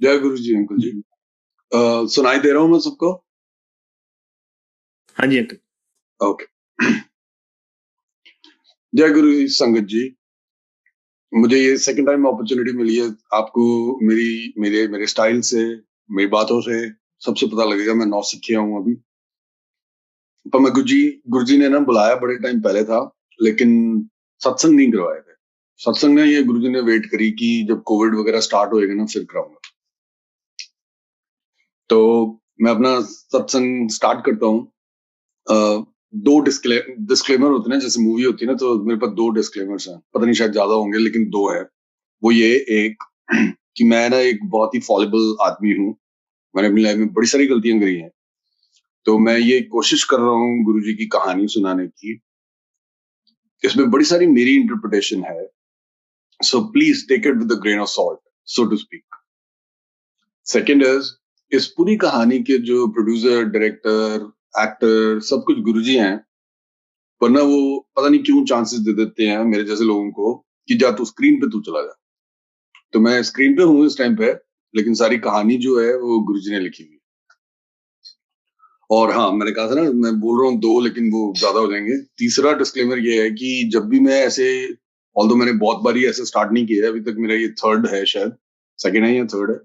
जय गुरु जी अंकल जी। सुनाई दे रहा हूँ मैं सबको? हाँ जी अंकल। ओके। जय गुरु जी संगत जी। मुझे ये सेकंड टाइम अपॉर्चुनिटी मिली है आपको। मेरी मेरे मेरे स्टाइल से, मेरी बातों से सबसे पता लगेगा मैं नौसिखिया हूँ अभी। पर मैं गुरुजी ने ना बुलाया बड़े टाइम पहले था, लेकिन सत्संग नहीं करवाए थे। सत्संग ने ये गुरुजी ने वेट करी कि जब कोविड वगैरह स्टार्ट होएगा ना फिर कराऊंगा। तो मैं अपना सत्संग स्टार्ट करता हूँ। दो डिस्क्लेमर होते हैं ना, जैसे मूवी होती है ना, तो मेरे पास दो डिस्क्लेमर्स हैं। पता नहीं शायद ज्यादा होंगे लेकिन दो है। वो ये एक कि मैं ना एक बहुत ही फॉलेबल आदमी हूँ। मैंने अपनी लाइफ में बड़ी सारी गलतियां करी हैं। तो मैं ये कोशिश कर रहा हूँ गुरुजी की कहानी सुनाने की। इसमें बड़ी सारी मेरी इंटरप्रिटेशन है, so please take it with a grain of salt, so to speak. Second is, इस पूरी कहानी के जो प्रोड्यूसर, डायरेक्टर, एक्टर सब कुछ गुरुजी हैं। वरना वो पता नहीं क्यों चांसेस दे देते हैं मेरे जैसे लोगों को कि जा तू स्क्रीन पे तू चला जा। तो मैं स्क्रीन पे हूँ इस टाइम पे, लेकिन सारी कहानी जो है वो गुरुजी ने लिखी हुई है। और हाँ, मैंने कहा था ना मैं बोल रहा हूँ दो, लेकिन वो ज्यादा हो जाएंगे। तीसरा डिस्क्लेमर ये है कि जब भी मैं ऐसे, ऑल्दो मैंने बहुत बार ही ऐसे स्टार्ट नहीं किया है, अभी तक मेरा ये थर्ड है शायद, सेकेंड है या थर्ड है।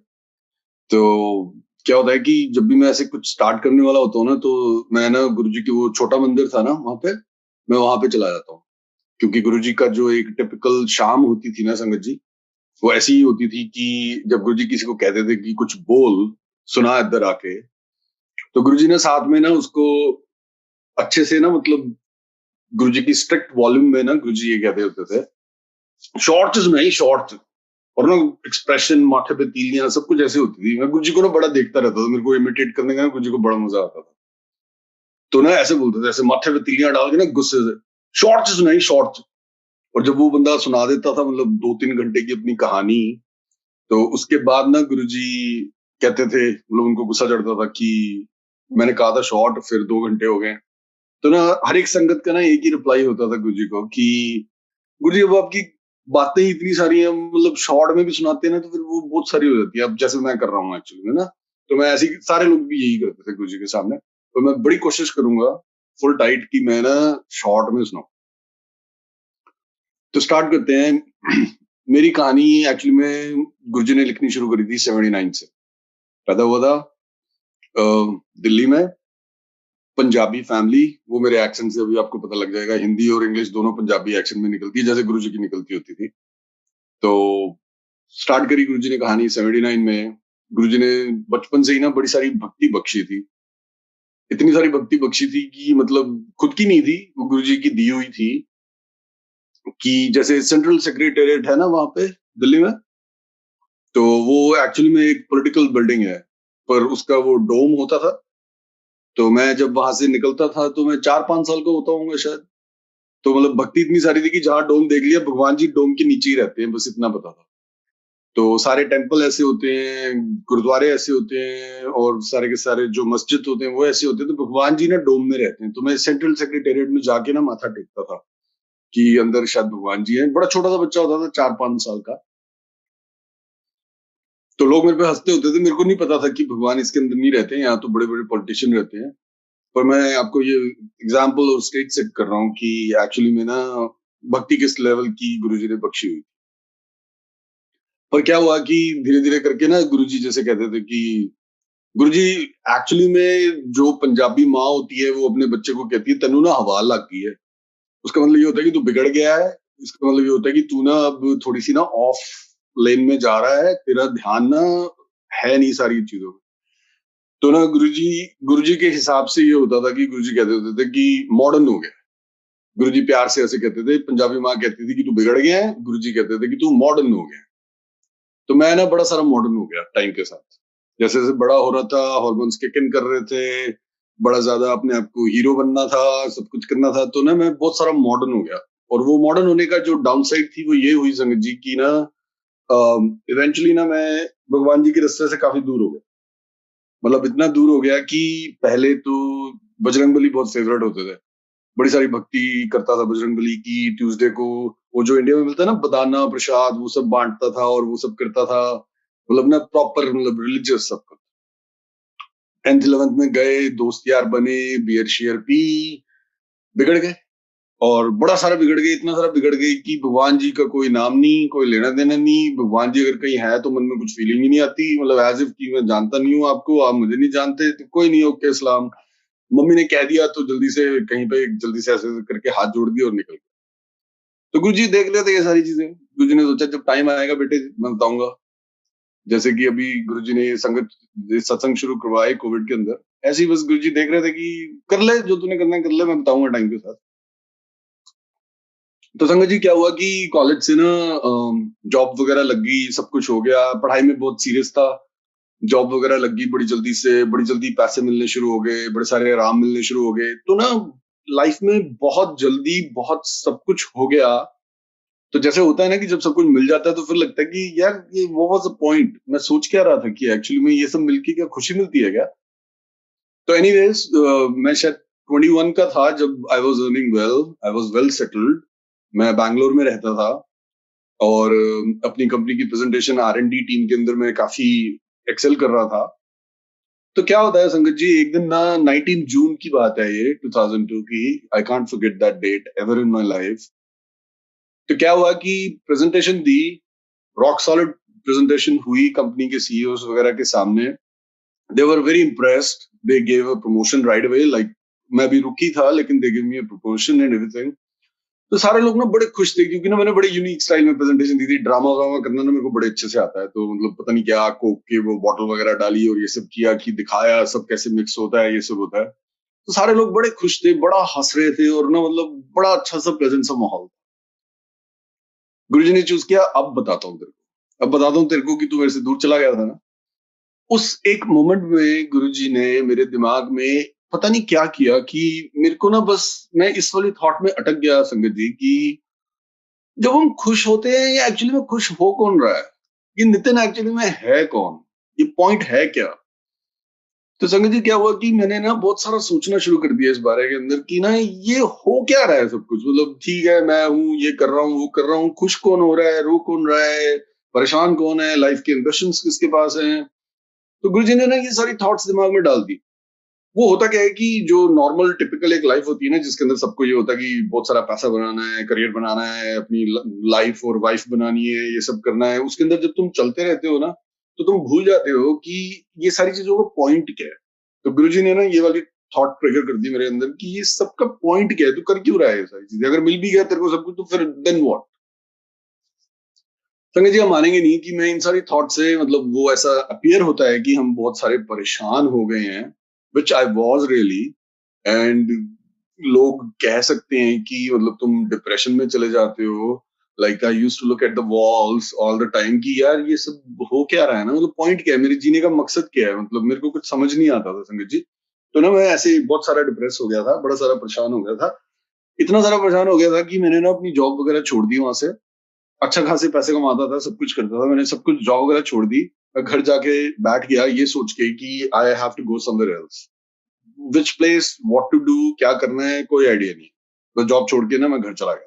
तो क्या होता है कि जब भी मैं ऐसे कुछ स्टार्ट करने वाला होता हूँ ना, तो मैं ना गुरुजी की वो छोटा मंदिर था ना वहां पे, मैं वहां पे चला जाता हूँ। क्योंकि गुरुजी का जो एक टिपिकल शाम होती थी ना संगत जी, वो ऐसी ही होती थी कि जब गुरुजी किसी को कहते थे कि कुछ बोल, सुना इधर आके, तो गुरुजी ने साथ में ना उसको अच्छे से ना, मतलब गुरुजी की स्ट्रिक्ट वॉल्यूम में ना गुरुजी ये कहते होते थे, शॉर्ट सुनाई शॉर्ट। और ना एक्सप्रेशन, माथे पे तीलियां, सब कुछ ऐसे होती थी। मैं गुरुजी को ना बड़ा देखता रहता था, मेरे को इमिटेट करने का ना गुरुजी को बड़ा मजा आता था। तो ना ऐसे बोलते थे, ऐसे माथे पे तीलियां डाल के ना गुस्से से, शॉर्ट सुनाई शॉर्ट। और जब वो बंदा सुना देता था, मतलब 2-3 घंटे की अपनी कहानी, तो उसके बाद ना गुरुजी कहते थे, मतलब उनको गुस्सा चढ़ता था कि मैंने कहा था शॉर्ट, फिर 2 घंटे हो गए। तो ना हर एक संगत का ना एक ही रिप्लाई होता था गुरुजी को कि गुरुजी अब आपकी बातें ही इतनी सारी हैं, मतलब शॉर्ट में भी सुनाते हैं ना, तो फिर वो बहुत सारी हो जाती है। अब जैसे मैं कर रहा हूँ एक्चुअली में ना, तो मैं ऐसे ही, सारे लोग भी यही करते थे गुरुजी के सामने। तो मैं बड़ी कोशिश करूंगा फुल टाइट कि मैं ना शॉर्ट में सुनाऊं। तो स्टार्ट करते हैं। मेरी कहानी एक्चुअली में गुरुजी ने लिखनी शुरू करी थी 79 से। पैदा हुआ था दिल्ली में, पंजाबी फैमिली। वो मेरे एक्सेंट से अभी आपको पता लग जाएगा, हिंदी और इंग्लिश दोनों पंजाबी एक्सेंट में निकलती है, जैसे गुरुजी की निकलती होती थी। तो स्टार्ट करी गुरुजी ने कहानी 79 में। गुरुजी ने बचपन से ही ना बड़ी सारी भक्ति बख्शी थी। इतनी सारी भक्ति बख्शी थी कि मतलब खुद की नहीं थी, वो गुरुजी की दी हुई थी। कि जैसे सेंट्रल सेक्रेटेरिएट है ना वहां पे दिल्ली में, तो वो एक्चुअली में एक पॉलिटिकल बिल्डिंग है, पर उसका वो डोम होता था। तो मैं जब वहां से निकलता था, तो मैं 4-5 साल का होता हूँ शायद। तो मतलब भक्ति इतनी सारी थी कि जहां डोम देख लिया, भगवान जी डोम के नीचे ही रहते हैं, बस इतना पता था। तो सारे टेम्पल ऐसे होते हैं, गुरुद्वारे ऐसे होते हैं, और सारे के सारे जो मस्जिद होते हैं वो ऐसे होते हैं। तो भगवान जी ना डोम में रहते हैं। तो मैं सेंट्रल सेक्रेटेरिएट में जाके ना माथा टेकता था कि अंदर शायद भगवान जी हैं। बड़ा छोटा सा बच्चा होता था, 4-5 साल का। तो लोग मेरे पे हंसते होते थे, मेरे को नहीं पता था कि भगवान इसके अंदर नहीं रहते हैं, यहाँ तो बड़े बड़े पॉलिटिशियन रहते हैं। पर मैं आपको ये एग्जाम्पल और स्टेज सेट कर रहा हूँ कि एक्चुअली में ना भक्ति किस लेवल की गुरुजी ने बख्शी हुई। पर क्या हुआ कि धीरे धीरे करके ना गुरुजी जैसे कहते थे कि गुरुजी एक्चुअली में जो पंजाबी माँ होती है, वो अपने बच्चे को कहती है तेनू ना हवा लग गई है। उसका मतलब ये होता है कि तू बिगड़ गया है। इसका मतलब ये होता है कि तू ना अब थोड़ी सी ना ऑफ लेन में जा रहा है, तेरा ध्यान ना है नहीं सारी चीजों में। तो ना गुरुजी के हिसाब से ये होता था कि गुरुजी कहते होते थे कि मॉडर्न हो गया। गुरुजी प्यार से ऐसे कहते थे, पंजाबी माँ कहती थी कि तू बिगड़ गया है, गुरुजी कहते थे कि तू मॉडर्न हो गया। तो मैं ना बड़ा सारा मॉडर्न हो गया टाइम के साथ। जैसे जैसे बड़ा हो रहा था, हॉर्मोन्स किक इन कर रहे थे, बड़ा ज्यादा अपने आप को हीरो बनना था, सब कुछ करना था। तो ना मैं बहुत सारा मॉडर्न हो गया। और वो मॉडर्न होने का जो डाउन साइड थी वो ये हुई संगत जी की ना, इवेंचुअली ना मैं भगवान जी के रास्ते से काफी दूर हो गया। मतलब इतना दूर हो गया कि पहले तो बजरंगबली बहुत फेवरेट होते थे। बड़ी सारी भक्ति करता था बजरंगबली की। ट्यूसडे को वो जो इंडिया में मिलता है ना बदाना प्रसाद, वो सब बांटता था और वो सब करता था। मतलब ना प्रॉपर मतलब रिलीजियस सब कुछ। 10th 11th में गए, दोस्त यार बने, बियर शेयर पी, बिगड़ गए। और बड़ा सारा बिगड़ गए, इतना सारा बिगड़ गए कि भगवान जी का कोई नाम नहीं, कोई लेना देना नहीं। भगवान जी अगर कहीं है तो मन में कुछ फीलिंग ही नहीं आती, मतलब एज इफ कि मैं जानता नहीं हूँ आपको, आप मुझे नहीं जानते, तो कोई नहीं, ओके इस्लाम। मम्मी ने कह दिया तो जल्दी से कहीं पे जल्दी से ऐसे करके हाथ जोड़ दिए और निकल गए। तो गुरु जी देख रहे थे ये सारी चीजें। गुरु जी ने सोचा जब टाइम आएगा बेटे मैं बताऊंगा। जैसे कि अभी गुरु जी ने ये संगत ये सत्संग शुरू करवाए कोविड के अंदर, ऐसे ही बस गुरु जी देख रहे थे कि कर ले जो तूने करना है कर ले, मैं बताऊंगा टाइम के साथ। तो संगत जी क्या हुआ कि कॉलेज से ना जॉब वगैरह लग गई, सब कुछ हो गया, पढ़ाई में बहुत सीरियस था। जॉब वगैरह लग गई बड़ी जल्दी से, बड़ी जल्दी पैसे मिलने शुरू हो गए, बड़े सारे आराम मिलने शुरू हो गए, तो ना लाइफ में बहुत जल्दी बहुत सब कुछ हो गया। तो जैसे होता है ना कि जब सब कुछ मिल जाता है तो फिर लगता है कि यार ये वो वाज द पॉइंट, मैं सोच क्या रहा था कि एक्चुअली में ये सब मिलके क्या खुशी मिलती है क्या। तो एनीवेज मैं शायद 21 का था जब I was earning well, I was well settled. मैं बैंगलोर में रहता था और अपनी कंपनी की प्रेजेंटेशन R&D टीम के अंदर मैं काफी एक्सेल कर रहा था। तो क्या होता है संगत जी, एक दिन ना 19 जून की बात है ये 2002 की, I can't forget that date ever in my life. तो क्या हुआ कि प्रेजेंटेशन दी, रॉक सॉलिड प्रेजेंटेशन हुई कंपनी के सीईओस वगैरह के सामने। They were very impressed, they gave a promotion right away, like मैं भी रुकी था लेकिन they give me a promotion and everything. तो सारे लोग ना बड़े खुश थे क्योंकि ना मैंने बड़े यूनिक स्टाइल में प्रेजेंटेशन दी थी, ड्रामा वामा करना ना मेरे को बड़े अच्छे से आता है। तो मतलब पता नहीं क्या कोक के वो बॉटल वगैरह डाली और ये सब किया कि दिखाया सब कैसे मिक्स होता है, ये सब होता है। तो सारे लोग बड़े खुश थे, बड़ा हंस रहे थे और ना मतलब बड़ा अच्छा सा प्रेजेंट सा माहौल। गुरुजी ने चूज किया, अब बताता हूँ तेरे को, अब बताता हूँ तेरे को कि तू मेरे से दूर चला गया था ना। उस एक मोमेंट में गुरुजी ने मेरे दिमाग में पता नहीं क्या किया कि मेरे को ना बस मैं इस वाली थॉट में अटक गया संगत जी कि जब हम खुश होते हैं ये एक्चुअली में खुश हो कौन रहा है, ये नितिन एक्चुअली में है कौन, ये पॉइंट है क्या। तो संगत जी क्या हुआ कि मैंने ना बहुत सारा सोचना शुरू कर दिया इस बारे के अंदर कि ना ये हो क्या रहा है सब कुछ, मतलब ठीक है मैं हूँ, ये कर रहा हूँ वो कर रहा हूँ, खुश कौन हो रहा है, रो कौन रहा है, परेशान कौन है, लाइफ के एम्बिशंस किसके पास हैं। तो गुरुजी ने ना ये सारी थॉट्स दिमाग में डाल दी। वो होता क्या है कि जो नॉर्मल टिपिकल एक लाइफ होती है ना जिसके अंदर सबको ये होता है कि बहुत सारा पैसा बनाना है, करियर बनाना है, अपनी लाइफ और वाइफ बनानी है, ये सब करना है, उसके अंदर जब तुम चलते रहते हो ना तो तुम भूल जाते हो कि ये सारी चीजों का पॉइंट क्या है। तो गुरुजी ने ना ये वाली थॉट ट्रिगर कर दी मेरे अंदर कि ये सबका पॉइंट क्या है, तू कर क्यों रहा है ये सारी चीजें, अगर मिल भी गया तेरे को सब कुछ तो फिर देन व्हाट। संजय जी आप मानेंगे नहीं कि मैं इन सारी थॉट से मतलब वो ऐसा अपीयर होता है कि हम बहुत सारे परेशान हो गए हैं, विच आई वॉज रियली। एंड लोग कह सकते हैं कि मतलब तुम डिप्रेशन में चले जाते हो, like I used to look at the walls all the time कि यार ये सब हो क्या रहा है ना, मतलब पॉइंट क्या है, मेरे जीने का मकसद क्या है, मतलब मेरे को कुछ समझ नहीं आता था संगत जी। तो ना मैं ऐसे ही बहुत सारा डिप्रेस हो गया था, बड़ा सारा परेशान हो गया था, इतना सारा परेशान हो गया था कि मैंने ना अपनी जॉब वगैरह छोड़ दी वहां से। अच्छा खासे पैसे कमाता था, सब कुछ करता था, मैंने सब कुछ जॉब वगैरह छोड़ दी। मैं घर जाके बैठ गया ये सोच के कि I have to go somewhere else, which place, what to do, क्या करना है, कोई आइडिया नहीं। तो जॉब छोड़ के ना मैं घर चला गया।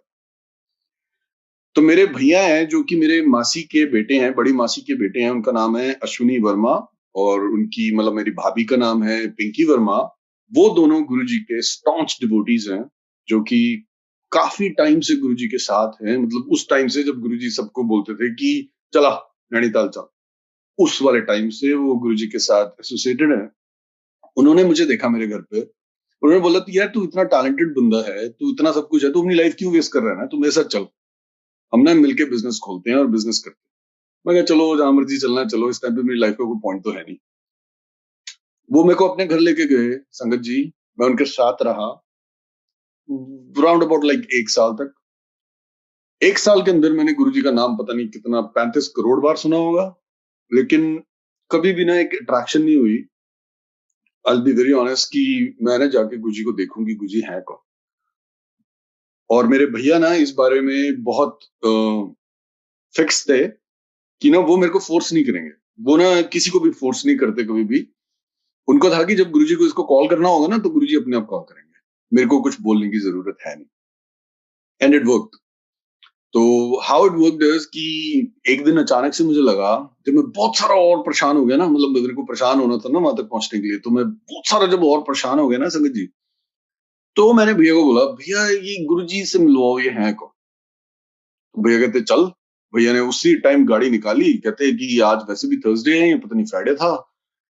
तो मेरे भैया हैं जो कि मेरे मासी के बेटे हैं, बड़ी मासी के बेटे हैं, उनका नाम है अश्विनी वर्मा और उनकी मतलब मेरी भाभी का नाम है पिंकी वर्मा। वो दोनों गुरुजी के स्टॉन्च डिवोटीज हैं, जो कि काफी टाइम से गुरुजी के साथ हैं, मतलब उस टाइम से जब गुरुजी सबको बोलते थे कि चला नैनीताल चल, उस वाले टाइम से वो गुरुजी के साथ एसोसिएटेड है। उन्होंने मुझे देखा मेरे घर पे, उन्होंने बोला कि यार तू इतना टैलेंटेड बंदा है, तू इतना सब कुछ है, तू अपनी लाइफ क्यों वेस्ट कर रहा है ना, तू मेरे साथ चल, हम ना मिलके बिजनेस खोलते हैं और बिजनेस करते हैं। मैं कहा चलो जहां मर्जी चलना है चलो, इस टाइम पे मेरी लाइफ का कोई पॉइंट तो है नहीं। वो मेरे को अपने घर लेके गए संगत जी, मैं उनके साथ रहा राउंड अबाउट लाइक 1 साल तक। 1 साल के अंदर मैंने गुरुजी का नाम पता नहीं कितना 35 करोड़ बार सुना होगा, लेकिन कभी भी ना एक अट्रैक्शन नहीं हुई। आई बी वेरी ऑनेस्ट कि मैं ना जाके गुरुजी को देखूंगी गुरुजी है कौन। और मेरे भैया ना इस बारे में बहुत फिक्स थे कि ना वो मेरे को फोर्स नहीं करेंगे, वो ना किसी को भी फोर्स नहीं करते कभी भी। उनको था कि जब गुरुजी को इसको कॉल करना होगा ना तो गुरुजी अपने आप कॉल करेंगे, मेरे को कुछ बोलने की जरूरत है नहीं। And it work. तो हाउ इट वर्कड इज कि एक दिन अचानक से मुझे लगा कि मैं बहुत सारा और परेशान हो गया ना, मतलब मेरे को परेशान होना था ना वहां तक पहुंचने के लिए, तो मैं बहुत सारा जब और परेशान हो गया ना संगत जी, तो मैंने भैया को बोला, भैया ये गुरुजी से मिलवाओ, ये हैं कौन? तो भैया कहते चल। भैया ने उसी टाइम गाड़ी निकाली, कहते कि आज वैसे भी थर्सडे है, ये पता नहीं फ्राइडे था,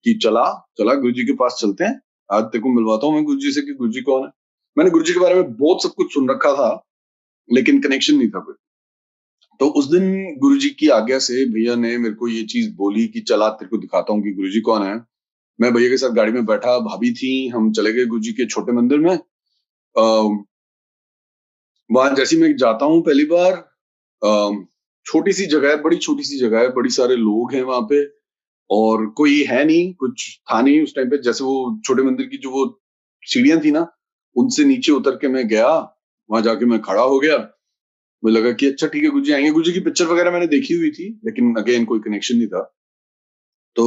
कि चला चला गुरुजी के पास चलते हैं, आज तेरे को मिलवाता हूँ मैं गुरुजी से कि गुरुजी कौन है। मैंने गुरुजी के बारे में बहुत सब कुछ सुन रखा था, लेकिन कनेक्शन नहीं था कोई। तो उस दिन गुरुजी की आज्ञा से भैया ने मेरे को ये चीज बोली कि चला तेरे को दिखाता हूँ कि गुरुजी कौन है। मैं भैया के साथ गाड़ी में बैठा, भाभी थी, हम चले गए गुरुजी के छोटे मंदिर में। वहां जैसे ही मैं जाता हूँ पहली बार, छोटी सी जगह है, बड़ी छोटी सी जगह है, बड़ी सारे लोग हैं वहां पे, और कोई है नहीं, कुछ था नहीं उस टाइम पे। जैसे वो छोटे मंदिर की जो वो सीढ़ियां थी ना, उनसे नीचे उतर के मैं गया, वहां जाके मैं खड़ा हो गया। मुझे लगा कि अच्छा ठीक है गुरुजी आएंगे, गुरुजी की पिक्चर वगैरह मैंने देखी हुई थी, लेकिन अगेन कोई कनेक्शन नहीं था। तो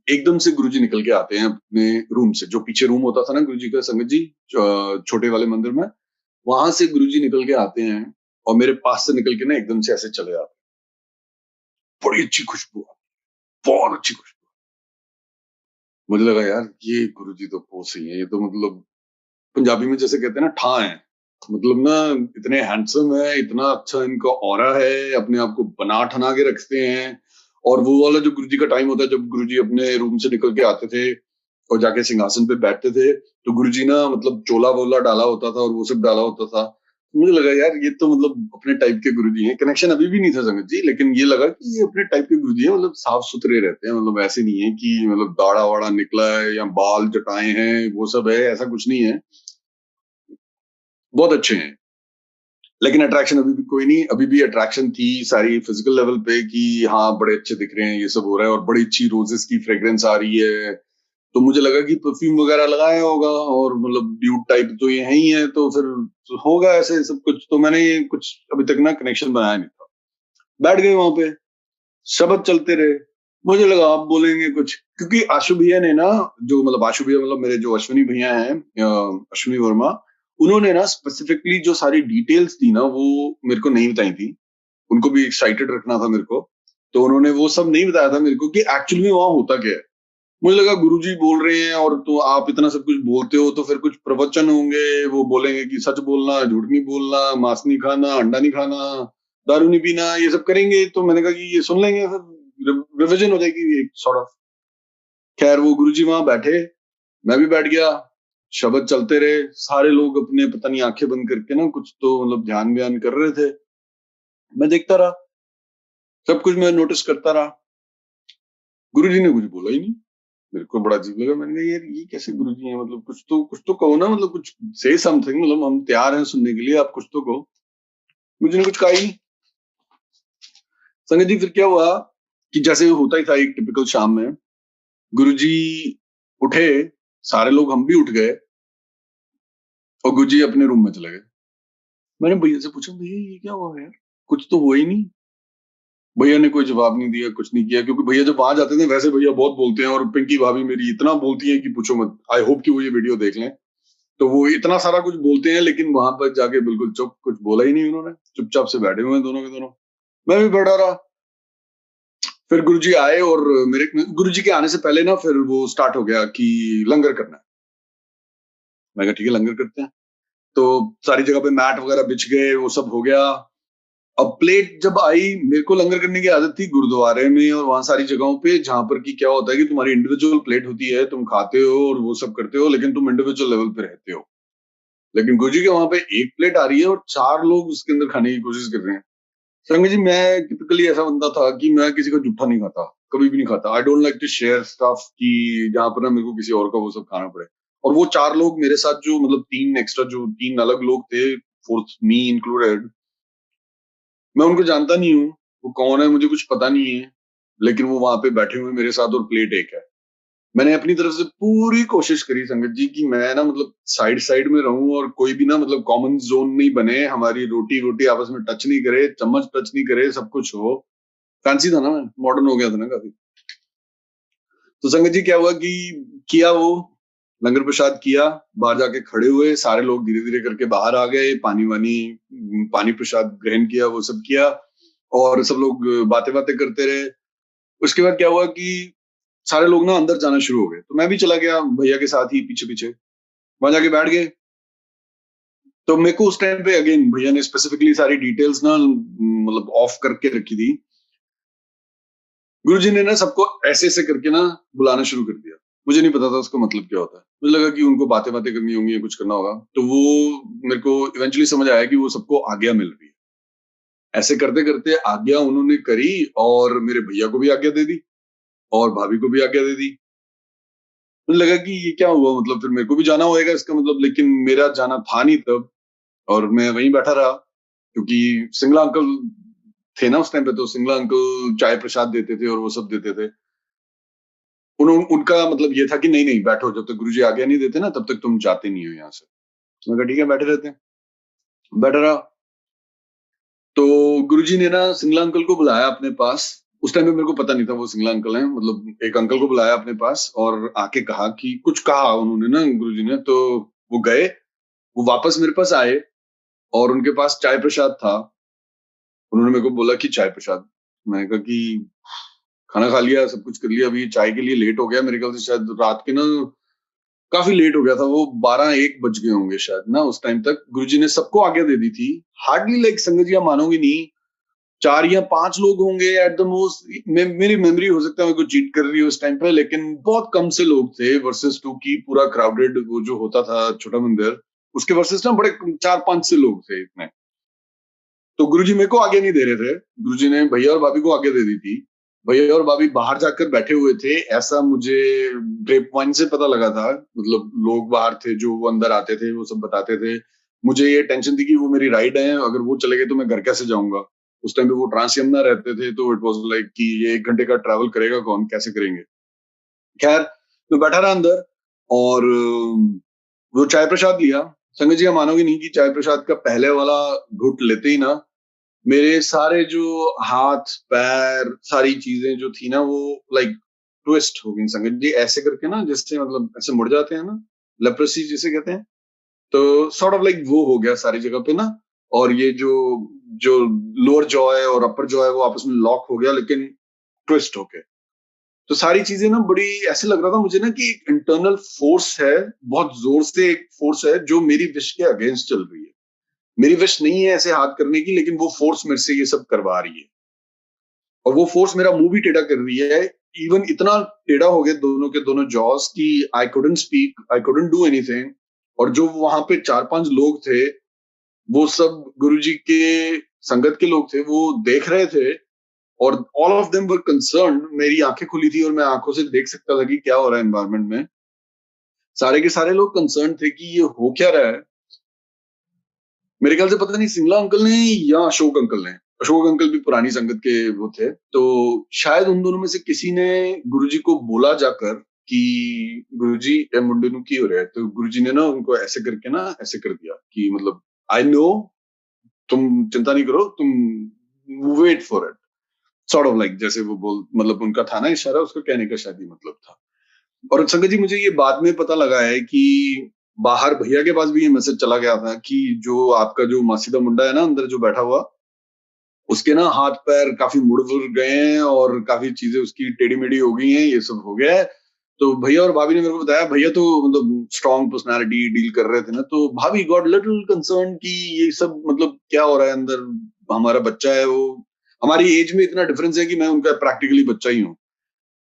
एकदम से गुरुजी निकल के आते हैं अपने रूम से, जो पीछे रूम होता था ना गुरुजी का संगत जी, छोटे वाले मंदिर में, वहां से गुरुजी निकल के आते हैं और मेरे पास से निकल के ना एकदम से ऐसे चले जाते हैं। बड़ी अच्छी खुशबू, बहुत अच्छी खुशबू। मुझे लगा यार ये गुरुजी तो बहुत सही है, ये तो मतलब पंजाबी में जैसे कहते हैं ना ठा है, मतलब ना इतने हैंडसम है, इतना अच्छा इनका ऑरा है, अपने आप को बना ठना के रखते हैं। और वो वाला जो गुरुजी का टाइम होता है जब गुरुजी अपने रूम से निकल के आते थे और जाके सिंहासन पे बैठते थे, तो गुरुजी ना मतलब चोला वोला डाला होता था और वो सब डाला होता था। मुझे लगा यार ये तो मतलब अपने टाइप के गुरुजी हैं। कनेक्शन अभी भी नहीं था संगत जी, लेकिन ये लगा कि ये अपने टाइप के गुरुजी हैं, मतलब साफ सुथरे रहते हैं, मतलब ऐसे नहीं है कि मतलब दाढ़ा वाड़ा निकला है या बाल जटाए हैं, वो सब है, ऐसा कुछ नहीं है। बहुत अच्छे हैं। लेकिन अट्रैक्शन अभी भी कोई नहीं, अभी भी अट्रैक्शन थी सारी फिजिकल लेवल पे कि हाँ बड़े अच्छे दिख रहे हैं, ये सब हो रहा है, और बड़ी अच्छी रोजेस की फ्रेग्रेंस आ रही है। तो मुझे लगा कि परफ्यूम वगैरह लगाया होगा, और मतलब ड्यूट टाइप तो ये है ही है, तो फिर होगा ऐसे सब कुछ। तो मैंने ये कुछ अभी तक ना कनेक्शन बनाया नहीं था। बैठ गए वहां पे, शब्द चलते रहे। मुझे लगा आप बोलेंगे कुछ, क्योंकि आशु भैया ने ना, जो मतलब आशु भैया मतलब मेरे जो अश्विनी भैया हैं, अश्विनी वर्मा, उन्होंने ना स्पेसिफिकली जो सारी डिटेल्स थी ना वो मेरे को नहीं बताई थी। उनको भी एक्साइटेड रखना था मेरे को, तो उन्होंने वो सब नहीं बताया था मेरे को कि एक्चुअली में वहां होता क्या है। मुझे लगा गुरुजी बोल रहे हैं और तो आप इतना सब कुछ बोलते हो, तो फिर कुछ प्रवचन होंगे, वो बोलेंगे कि सच बोलना, झूठ नहीं बोलना, मांस नहीं खाना, अंडा नहीं खाना, दारू नहीं पीना, ये सब करेंगे। तो मैंने कहा कि ये सुन लेंगे, फिर रिविजन हो जाएगी एक सॉर्ट ऑफ। खैर वो गुरुजी वहां बैठे, मैं भी बैठ गया, शब्द चलते रहे, सारे लोग अपने पता नहीं आंखें बंद करके ना कुछ तो मतलब ध्यान व्यान कर रहे थे। मैं देखता रहा, सब कुछ मैं नोटिस करता रहा। गुरुजी ने कुछ बोला ही नहीं। मेरे को बड़ा अजीब लगा, मैंने कहा यार ये कैसे गुरुजी हैं, मतलब कुछ तो कहो ना, मतलब कुछ से समथिंग, मतलब हम तैयार हैं सुनने के लिए, आप कुछ तो कहो। गुरुजी ने कुछ कहा ही नहीं। संगत जी फिर क्या हुआ कि जैसे होता ही था एक टिपिकल शाम में, गुरुजी उठे, सारे लोग हम भी उठ गए, और गुरुजी अपने रूम में चले गए। मैंने भैया से पूछा, भैया ये क्या हुआ यार, कुछ तो हुआ ही नहीं। भैया ने कोई जवाब नहीं दिया, कुछ नहीं किया, क्योंकि भैया जब वहां जाते थे, वैसे भैया बहुत बोलते हैं, और पिंकी भाभी मेरी इतना बोलती है कि पूछो मत। आई होप कि वो ये वीडियो देख लें। तो वो इतना सारा कुछ बोलते हैं, लेकिन वहां पर जाके बिल्कुल चुप, कुछ बोला ही नहीं उन्होंने, चुपचाप से बैठे हुए हैं दोनों के दोनों। मैं भी बैठा रहा। फिर गुरुजी आए, और मेरे गुरुजी के आने से पहले ना फिर वो स्टार्ट हो गया कि लंगर करना है। मैं कहा ठीक है लंगर करते हैं। तो सारी जगह पे मैट वगैरह बिछ गए, वो सब हो गया। अब प्लेट जब आई, मेरे को लंगर करने की आदत थी गुरुद्वारे में और वहां सारी जगहों पे, जहां पर कि क्या होता है कि तुम्हारी इंडिविजुअल प्लेट होती है, तुम खाते हो और वो सब करते हो, लेकिन तुम इंडिविजुअल लेवल पे रहते हो। लेकिन गुरुजी के वहां पे एक प्लेट आ रही है और चार लोग उसके अंदर खाने की कोशिश कर रहे हैं। संगत जी मैं टिपिकली ऐसा बंदा था कि मैं किसी का जूठा नहीं खाता, कभी भी नहीं खाता। I don't like to share stuff कि जहां पर ना मेरे को किसी और का वो सब खाना पड़े। और वो चार लोग मेरे साथ, जो मतलब तीन एक्स्ट्रा, जो तीन अलग लोग थे, फोर्थ मी इंक्लूडेड, मैं उनको जानता नहीं हूँ, वो कौन है मुझे कुछ पता नहीं है, लेकिन वो वहां पे बैठे हुए मेरे साथ और प्लेट एक है। मैंने अपनी तरफ से पूरी कोशिश करी संगत जी कि मैं ना मतलब साइड साइड में रहूं, और कोई भी ना मतलब कॉमन जोन नहीं बने, हमारी रोटी रोटी आपस में टच नहीं करे, चम्मच टच नहीं करे, सब कुछ हो। फैंसी था ना, मैं मॉडर्न हो गया था ना काफी। तो संगत जी क्या हुआ कि किया वो, लंगर प्रसाद किया, बाहर जाके खड़े हुए, सारे लोग धीरे-धीरे करके बाहर आ गए, पानी प्रसाद ग्रहण किया, वो सब किया और सब लोग बातें-वातें करते रहे। उसके बाद क्या हुआ कि सारे लोग ना अंदर जाना शुरू हो गए, तो मैं भी चला गया भैया के साथ ही पीछे-पीछे। वहाँ जाके बैठ गए, तो मेरे को उस टाइम पे अगेन भैया ने स्पेसिफिकली सारी डिटेल्स ना मतलब ऑफ करके रखी थी। गुरुजी ने ना सबको ऐसे-ऐसे करके ना बुलाना शुरू कर दिया। मुझे नहीं पता था उसका मतलब क्या होता है। मुझे लगा कि उनको बातें-वातें करनी होंगी या कुछ करना होगा। तो वो मेरे को इवेंचुअली समझ आया कि वो सबको आज्ञा मिल रही है। ऐसे करते-करते आज्ञा उन्होंने करी और मेरे भैया को भी आज्ञा दे दी और भाभी को भी आज्ञा दे दी। मुझे लगा कि ये क्या हुआ मतलब फिर मेरे को भी जाना होएगा इसका मतलब, लेकिन मेरा जाना था नहीं तब और मैं वहीं बैठा रहा क्योंकि सिंगला अंकल थे ना उस टाइम पे, तो सिंगला अंकल चाय प्रसाद देते थे और वो सब देते थे। उनका मतलब ये था कि नहीं, नहीं बैठो, जब तक गुरुजी आज्ञा नहीं देते ना तब तक तुम जाते नहीं हो यहाँ से। मैंने कहा ठीक है बैठे रहते हैं। बैठा रहा। तो गुरुजी ने ना सिंगला अंकल को बुलाया अपने पास। उस टाइम पे मेरे को पता नहीं था वो सिंगला अंकल हैं, मतलब एक अंकल को बुलाया अपने पास और आके कहा कि कुछ कहा उन्होंने ना गुरुजी ने, तो वो गए, वो वापस मेरे पास आए और उनके पास चाय प्रसाद था। उन्होंने मेरे को बोला कि चाय प्रसाद। मैंने कहा कि खाना खा लिया, सब कुछ कर लिया, अभी चाय के लिए लेट हो गया, मेरे ख्याल से शायद रात के ना काफी लेट हो गया था, वो 12-1 बज गए होंगे शायद ना उस टाइम तक। गुरुजी ने सबको आज्ञा दे दी थी। हार्डली लाइक संगत जी आप मानोगे नहीं, 4 या 5 लोग होंगे एट द मोस्ट। मेरी मेमोरी हो सकता है मेरे को चीट कर रही है उस टाइम पे, लेकिन बहुत कम से लोग थे वर्सेस 2 की पूरा क्राउडेड वो जो होता था छोटा मंदिर, उसके वर्सेस ना बड़े 4-5 से लोग थे इतने। तो गुरुजी मेरे को आज्ञा नहीं दे रहे थे। गुरुजी ने भैया और भाभी को आज्ञा दे दी थी। भैया और भाभी बाहर जाकर बैठे हुए थे, ऐसा मुझे ग्रेप वाइन से पता लगा था। मतलब लोग बाहर थे जो वो अंदर आते थे, वो सब बताते थे। मुझे ये टेंशन थी कि वो मेरी राइड है, अगर वो चले गए तो मैं घर कैसे जाऊँगा? उस टाइम पे वो ट्रांस यमुना रहते थे, तो इट वाज़ लाइक कि ये 1 घंटे का ट्रैवल करेगा कौन? कैसे करेंगे? खैर, मैं बैठा रहा अंदर और वो चाय प्रसाद लिया। संगत जी आप मानोगे नहीं कि चाय प्रसाद का पहले वाला घुट लेते ही ना मेरे सारे जो हाथ, पैर, सारी चीज़ें जो थी ना वो लाइक ट्विस्ट हो गई संगत जी, ऐसे करके ना जैसे मतलब ऐसे मुड़ जाते हैं ना, लेप्रोसी जिसे कहते हैं। तो सॉर्ट ऑफ लाइक वो हो गया सारी जगह पे ना, और ये जो जो लोअर जॉ है और अपर जॉ है वो आपस में लॉक हो गया लेकिन ट्विस्ट होके। तो सारी चीज़ें ना बड़ी ऐसे लग रहा था मुझे ना कि एक इंटरनल फोर्स है, बहुत ज़ोर से एक फोर्स है जो मेरी विश के अगेंस्ट चल रही है। मेरी विश नहीं है ऐसे हाथ करने की, लेकिन वो फोर्स मेरे से ये सब करवा रही है। और वो फोर्स मेरा मुंह भी टेढ़ा कर रही है। इवन इतना टेढ़ा हो गया दोनों के दोनों जॉस कि I couldn't speak, I couldn't do anything. और जो वहां पे 4-5 लोग थे, वो सब गुरुजी के संगत के लोग थे, वो देख रहे थे और all of them were concerned. मेरी आंखें खुली थी और मैं आंखों से देख सकता था कि क्या हो रहा है एनवायरनमेंट में। सारे के सारे लोग कंसर्न थे कि ये हो क्या रहा है। मेरे ख्याल से पता नहीं सिंगला अंकल ने या अशोक अंकल ने, अशोक अंकल भी पुरानी संगत के वो थे, तो शायद उन दोनों में से किसी ने गुरुजी को बोला जाकर कि गुरुजी ए मुंडे नु की हो रहा है। तो गुरुजी ने ना उनको ऐसे करके ना ऐसे कर दिया कि मतलब आई नो, तुम चिंता नहीं करो, तुम wait for it, sort of like जैसे वो बोल मतलब उनका था ना इशारा, उसको कहने का शायद ही मतलब था। और संगत जी मुझे ये बाद में पता लगा है कि बाहर भैया के पास भी ये मैसेज चला गया था कि जो आपका जो मासीदा मुंडा है ना अंदर जो बैठा हुआ, उसके ना हाथ पैर काफी मुड़-वुड़ गए हैं और काफी चीजें उसकी टेढ़ी-मेढ़ी हो गई हैं, ये सब हो गया है। तो भैया और भाभी ने मेरे को बताया, भैया तो मतलब स्ट्रॉन्ग पर्सनैलिटी डील कर रहे थे ना, तो भाभी गॉट लिटिल कंसर्न्ड कि ये सब मतलब क्या हो रहा है अंदर, हमारा बच्चा है वो, हमारी एज में इतना डिफरेंस है कि मैं उनका प्रैक्टिकली बच्चा ही हूँ।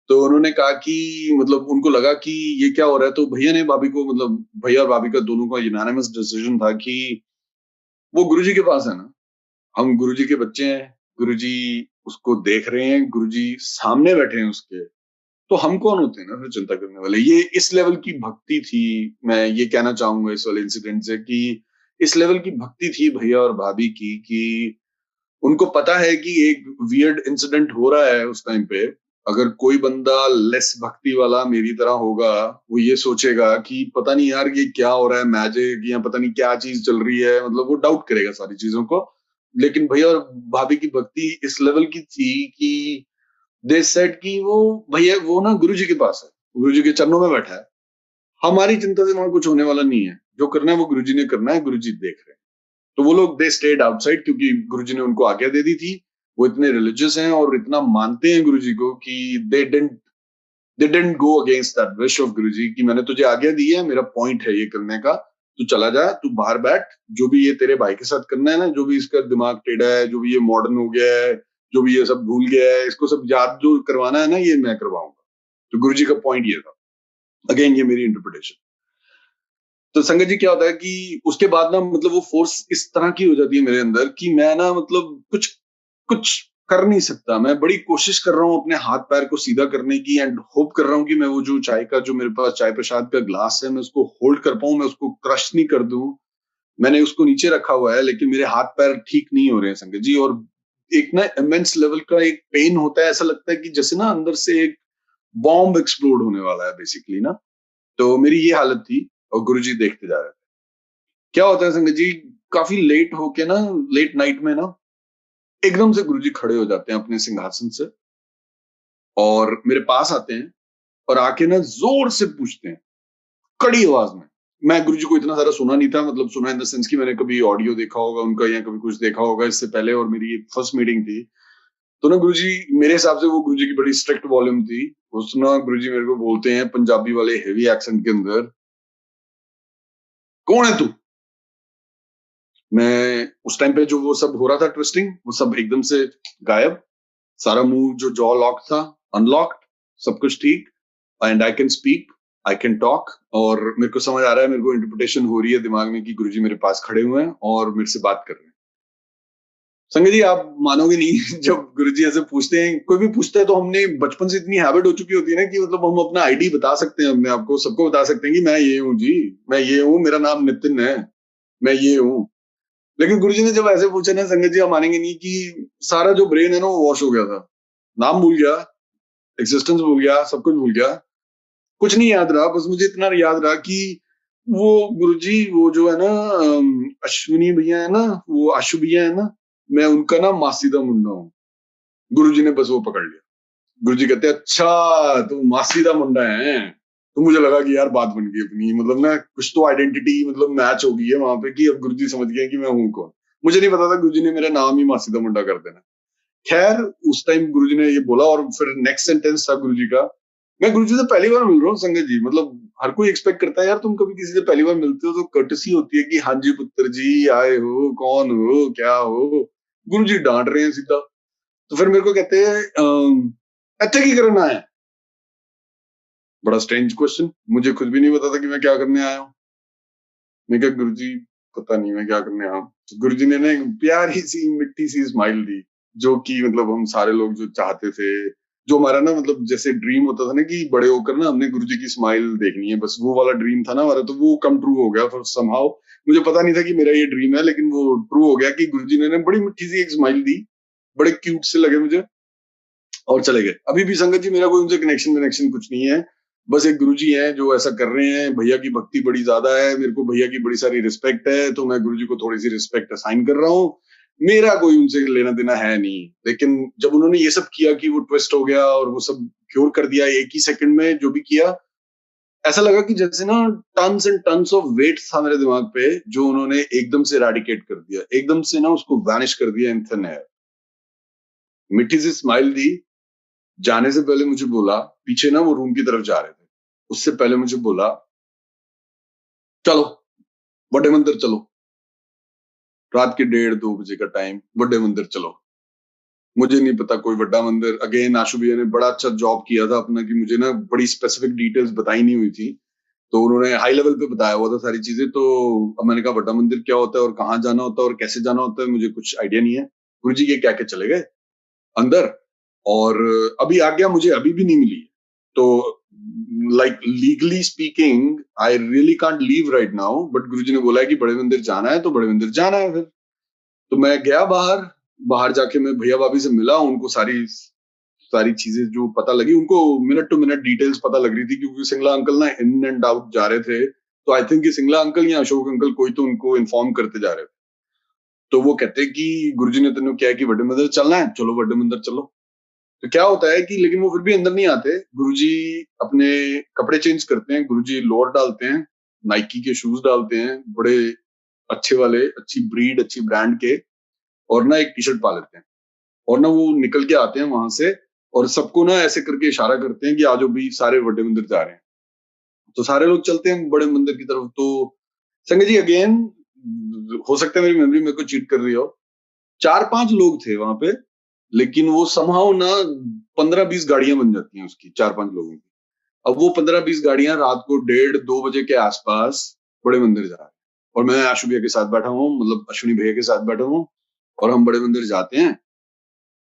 तो उन्होंने कहा कि मतलब उनको लगा कि ये क्या हो रहा है, तो भैया ने भाभी को मतलब भैया और भाभी का दोनों का यूनानिमस डिसीजन था कि वो गुरुजी के पास है ना, हम गुरुजी के बच्चे हैं, गुरुजी उसको देख रहे हैं, गुरुजी सामने बैठे हैं उसके, तो हम कौन होते हैं ना फिर चिंता करने वाले। ये इस लेवल की भक्ति थी। मैं ये कहना चाहूंगा इस वाले इंसिडेंट से कि इस लेवल की भक्ति थी भैया और भाभी की कि उनको पता है कि एक वियर्ड इंसिडेंट हो रहा है उस टाइम पे। अगर कोई बंदा लेस भक्ति वाला मेरी तरह होगा, वो ये सोचेगा कि पता नहीं यार ये क्या हो रहा है, मैजिक या पता नहीं क्या चीज चल रही है, मतलब वो डाउट करेगा सारी चीजों को। लेकिन भैया और भाभी की भक्ति इस लेवल की थी कि दे सेड कि वो भैया वो ना गुरुजी के पास है, गुरुजी के चरणों में बैठा है। हमारी चिंता से वहां कुछ होने वाला नहीं है, जो करना है वो गुरुजी ने करना है, गुरुजी देख रहे हैं। तो वो लोग दे स्टेड आउटसाइड क्योंकि गुरुजी ने उनको आज्ञा दे दी थी। वो इतने रिलीजियस हैं और इतना मानते हैं गुरुजी को कि they didn't go against that wish of Guruji कि मैंने तुझे आज्ञा दी है, मेरा पॉइंट है ये करने का, तू चला जा, तू बाहर बैठ, जो भी ये तेरे भाई के साथ करना है ना, जो भी इसका दिमाग टेढ़ा है, जो भी ये मॉडर्न हो गया है, जो भी ये सब भूल गया है, इसको सब याद जो करवाना है ना, ये मैं करवाऊंगा। तो गुरुजी का पॉइंट ये था। अगेन ये मेरी इंटरप्रिटेशन। तो संगत जी क्या होता है कि उसके बाद ना मतलब वो फोर्स इस तरह की हो जाती है मेरे अंदर कि मैं ना मतलब कुछ कुछ कर नहीं सकता। मैं बड़ी कोशिश कर रहा हूँ अपने हाथ पैर को सीधा करने की एंड होप कर रहा हूँ कि मैं वो जो चाय का जो मेरे पास चाय प्रसाद का ग्लास है मैं उसको होल्ड कर पाऊं, मैं उसको क्रश नहीं कर दूं। मैंने उसको नीचे रखा हुआ है लेकिन मेरे हाथ पैर ठीक नहीं हो रहे हैं संगत जी। और एक ना इमेंस लेवल का एक पेन होता है, ऐसा लगता है कि जैसे ना अंदर से एक बॉम्ब एक्सप्लोड होने वाला है बेसिकली ना। तो मेरी ये हालत थी और गुरुजी देखते जा रहे थे। क्या होता है संगत जी, काफी लेट होके ना, लेट नाइट में ना एकदम से गुरुजी खड़े हो जाते हैं अपने सिंहासन से और मेरे पास आते हैं और आके ना जोर से पूछते हैं कड़ी आवाज में। मैं गुरुजी को इतना सारा सुना नहीं था, मतलब सुना इन द सेंस कि मैंने कभी ऑडियो देखा होगा उनका या कभी कुछ देखा होगा इससे पहले, और मेरी ये फर्स्ट मीटिंग थी। तो ना गुरुजी मेरे हिसाब से वो गुरुजी की बड़ी स्ट्रिक्ट वॉल्यूम थी। उस ना गुरुजी मेरे को बोलते हैं पंजाबी वाले हेवी एक्सेंट के अंदर, कौन है तू? मैं उस टाइम पे जो वो सब हो रहा था ट्विस्टिंग, वो सब एकदम से गायब। सारा मुंह जो जॉ लॉक था अनलॉक्ड, सब कुछ ठीक। And I can speak, I can talk, और मेरे को समझ आ रहा है, मेरे को इंटरप्रिटेशन हो रही है दिमाग में कि गुरुजी मेरे पास खड़े हुए हैं और मेरे से बात कर रहे हैं। संजय जी आप मानोगे नहीं जब गुरुजी ऐसे पूछते हैं, कोई भी पूछता है तो हमने बचपन से इतनी हैबिट हो चुकी होती है ना कि मतलब हम अपना आईडी बता सकते हैं, अपने आप को सबको बता सकते हैं कि मैं ये हूँ जी, मैं ये हूँ, मेरा नाम नितिन है, मैं ये हूँ। लेकिन गुरुजी ने जब ऐसे पूछा ना संगत जी, आप मानेंगे नहीं कि सारा जो ब्रेन है ना वो वॉश हो गया था। नाम भूल गया, एग्जिस्टेंस भूल गया, सब कुछ भूल गया, कुछ नहीं याद रहा। बस मुझे इतना याद रहा कि वो गुरुजी वो जो है ना अश्विनी भैया है ना, वो आशु भैया है ना, मैं उनका ना मासीदा मुंडा हूँ। गुरुजी ने बस वो पकड़ लिया। गुरुजी कहते हैं अच्छा तू मासीदा मुंडा है। तो मुझे लगा कि यार बात बन गई अपनी, मतलब ना कुछ तो आइडेंटिटी मतलब मैच हो गई है वहां पे कि अब गुरुजी समझ गए कि मैं हूं कौन। मुझे नहीं पता था गुरुजी ने मेरा नाम ही मासीदा मुंडा कर देना। खैर उस टाइम गुरुजी ने ये बोला और फिर नेक्स्ट सेंटेंस था गुरुजी का, मैं गुरुजी से पहली बार मिल रहा हूँ संगत जी, मतलब हर कोई एक्सपेक्ट करता है यार तुम कभी किसी से पहली बार मिलते हो तो कर्टसी होती है कि हाँ जी पुत्र जी आए हो, कौन हो, क्या हो। गुरुजी डांट रहे हैं सीधा। तो फिर मेरे को कहते हैं अच्छा की करना है। बड़ा स्ट्रेंज क्वेश्चन, मुझे खुद भी नहीं पता था कि मैं क्या करने आया हूँ। मैं कहा गुरुजी पता नहीं मैं क्या करने आया हूँ। तो गुरुजी ने ना एक प्यारी सी मिट्टी सी स्माइल दी, जो कि मतलब हम सारे लोग जो चाहते थे, जो हमारा ना मतलब जैसे ड्रीम होता था ना कि बड़े होकर ना हमने गुरुजी की स्माइल देखनी है, बस वो वाला ड्रीम था ना हमारा, तो वो कम ट्रू हो गया फिर समहाउ। मुझे पता नहीं था कि मेरा ये ड्रीम है, लेकिन वो ट्रू हो गया कि गुरुजी ने ना बड़ी मिट्टी सी एक स्माइल दी, बड़े क्यूट से लगे मुझे और चले गए। अभी भी संगत जी मेरा कोई उनसे कनेक्शन वनेक्शन कुछ नहीं है। बस एक गुरुजी हैं जो ऐसा कर रहे हैं, भैया की भक्ति बड़ी ज्यादा है, मेरे को भैया की बड़ी सारी रिस्पेक्ट है, तो मैं गुरुजी को थोड़ी सी रिस्पेक्ट असाइन कर रहा हूँ। मेरा कोई उनसे लेना देना है नहीं। लेकिन जब उन्होंने ये सब किया कि वो ट्विस्ट हो गया और वो सब क्योर कर दिया एक ही सेकंड में, जो भी किया, ऐसा लगा कि जैसे ना tons and tons of weight था मेरे दिमाग पे, जो उन्होंने एकदम से रेडिकेट कर दिया, एकदम से ना उसको वैनिश कर दिया इन थिन एयर। मिट्टी सी स्माइल दी, जाने से पहले मुझे बोला, पीछे ना वो रूम की तरफ जा रहे थे, उससे पहले मुझे बोला चलो बड़े मंदिर चलो, रात के 1:30-2 बजे का टाइम, बड़े मंदिर चलो। मुझे नहीं पता कोई बड़ा मंदिर, अगेन आशु भैया ने बड़ा अच्छा जॉब किया था अपना कि मुझे ना बड़ी स्पेसिफिक डिटेल्स बताई नहीं हुई थी, तो उन्होंने हाई लेवल पे बताया हुआ था सारी चीजें। तो अब मैंने कहा बड़ा मंदिर क्या होता है और कहाँ जाना होता है और कैसे जाना होता है, मुझे कुछ आइडिया नहीं है। गुरु जी ये क्या क्या चले गए अंदर, और अभी आज्ञा मुझे अभी भी नहीं मिली। तो like legally speaking I really can't leave right now, but Guruji ने बोला है कि बड़े मंदिर जाना है तो बड़े मंदिर जाना है। फिर तो मैं गया बाहर, बाहर जाके मैं भैया भाभी से मिला, उनको सारी सारी चीजें जो पता लगी, उनको मिनट टू मिनट डिटेल्स पता लग रही थी क्योंकि सिंगला अंकल ना इन एंड आउट जा रहे थे। तो आई थिंक कि सिंगला अंकल या अशोक अंकल कोई तो उनको इन्फॉर्म करते जा रहे थे। तो वो कहते कि गुरुजी ने तेन क्या है कि बड़े मंदिर चलना है, चलो बड़े मंदिर चलो। तो क्या होता है कि लेकिन वो फिर भी अंदर नहीं आते। गुरुजी अपने कपड़े चेंज करते हैं, गुरुजी लोअर डालते हैं, नाइकी के शूज डालते हैं, बड़े अच्छे वाले, अच्छी ब्रीड, अच्छी ब्रांड के, और ना एक टी शर्ट पा लेते हैं, और ना वो निकल के आते हैं वहां से, और सबको ना ऐसे करके इशारा करते हैं कि आज भी सारे बड़े मंदिर जा रहे हैं। तो सारे लोग चलते हैं बड़े मंदिर की तरफ। तो संजय जी अगेन, हो सकता है मेरी मेमोरी मेरे को चीट कर रही हो, 4-5 लोग थे वहां पे, लेकिन वो समहाउ ना 15-20 गाड़ियां बन जाती हैं उसकी, 4-5 लोगों की। अब वो 15-20 गाड़ियां रात को 1:30-2 बजे के आसपास बड़े मंदिर जा रहे हैं, और मैं आशु भैया के साथ बैठा हूँ, मतलब अश्विनी भैया के साथ बैठा हूँ, और हम बड़े मंदिर जाते हैं।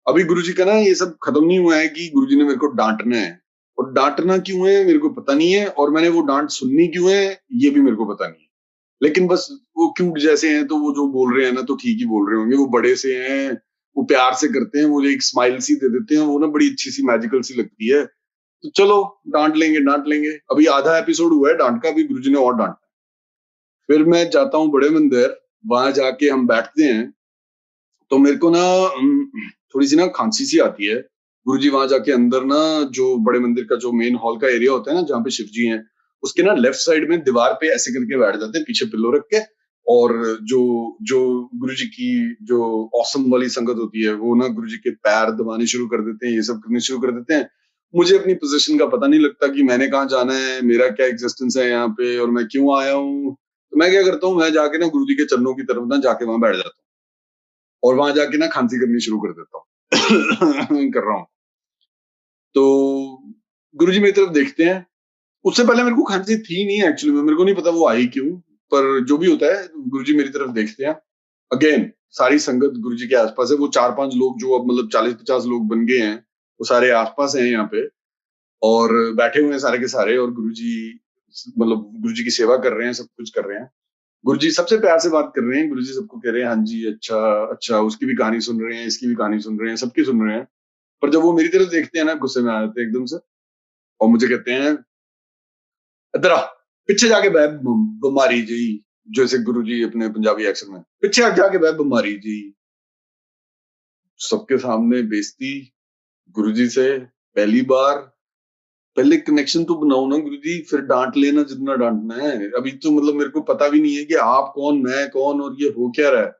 अभी गुरुजी का ना ये सब खत्म नहीं हुआ है कि गुरुजी ने मेरे को डांटना है, और डांटना क्यों है मेरे को पता नहीं है, और मैंने वो डांट सुननी क्यों है ये भी मेरे को पता नहीं है। लेकिन बस वो क्यूट जैसे हैं, तो वो जो बोल रहे हैं ना तो ठीक ही बोल रहे होंगे, वो बड़े से हैं, वो प्यार से करते हैं, वो एक स्माइल सी दे देते हैं, वो ना बड़ी अच्छी सी मैजिकल सी लगती है। तो चलो डांट लेंगे, डांट लेंगे। अभी आधा एपिसोड हुआ है डांट का, अभी गुरुजी ने और डांटा। फिर मैं जाता हूँ बड़े मंदिर, वहां जाके हम बैठते हैं, तो मेरे को ना थोड़ी सी ना खांसी सी आती है। गुरुजी वहां जाके अंदर ना, जो बड़े मंदिर का जो मेन हॉल का एरिया होता है ना, जहाँ पे शिव जी हैं, उसके ना लेफ्ट साइड में दीवार पे ऐसे करके बैठ जाते हैं, पीछे पिल्लो रख के, और जो जो गुरुजी की जो औसम वाली संगत होती है, वो ना गुरुजी के पैर दबाने शुरू कर देते हैं, ये सब करने शुरू कर देते हैं। मुझे अपनी पोजीशन का पता नहीं लगता कि मैंने कहाँ जाना है, मेरा क्या एग्जिस्टेंस है यहाँ पे, और मैं क्यों आया हूँ। तो मैं क्या करता हूँ, मैं जाके ना गुरुजी के चरणों की तरफ ना जाके वहां बैठ जाता हूँ, और वहां जाके ना खांसी करनी शुरू कर देता हूँ कर रहा हूँ। तो गुरुजी मेरी तरफ देखते हैं। उससे पहले मेरे को खांसी थी नहीं एक्चुअली में, मेरे को नहीं पता वो आई क्यों, पर जो भी होता है गुरुजी मेरी तरफ देखते हैं। अगेन सारी संगत गुरुजी के आसपास है, वो 4-5 लोग जो अब मतलब 40-50 लोग बन गए हैं, वो सारे आसपास हैं यहाँ पे, और बैठे हुए हैं सारे के सारे, और गुरुजी मतलब गुरुजी की सेवा कर रहे हैं, सब कुछ कर रहे हैं। गुरुजी सबसे प्यार से बात कर रहे हैं, गुरुजी सबको कह रहे हैं हाँ जी, अच्छा अच्छा, उसकी भी कहानी सुन रहे हैं, इसकी भी कहानी सुन रहे हैं, सबकी सुन रहे हैं। पर जब वो मेरी तरफ देखते हैं ना, गुस्से में आ जाते हैं एकदम से, और मुझे कहते हैं, इधर आ, पीछे जाके बैठ बीमारी जी, जैसे गुरुजी अपने पंजाबी एक्सेंट में, पीछे जाके बैठ बीमारी जी। सबके सामने बेइज्जती गुरुजी से, पहली बार। पहले कनेक्शन तो बनाओ ना गुरुजी, फिर डांट लेना जितना डांटना है। अभी तो मतलब मेरे को पता भी नहीं है कि आप कौन, मैं कौन, और ये हो क्या रहा है,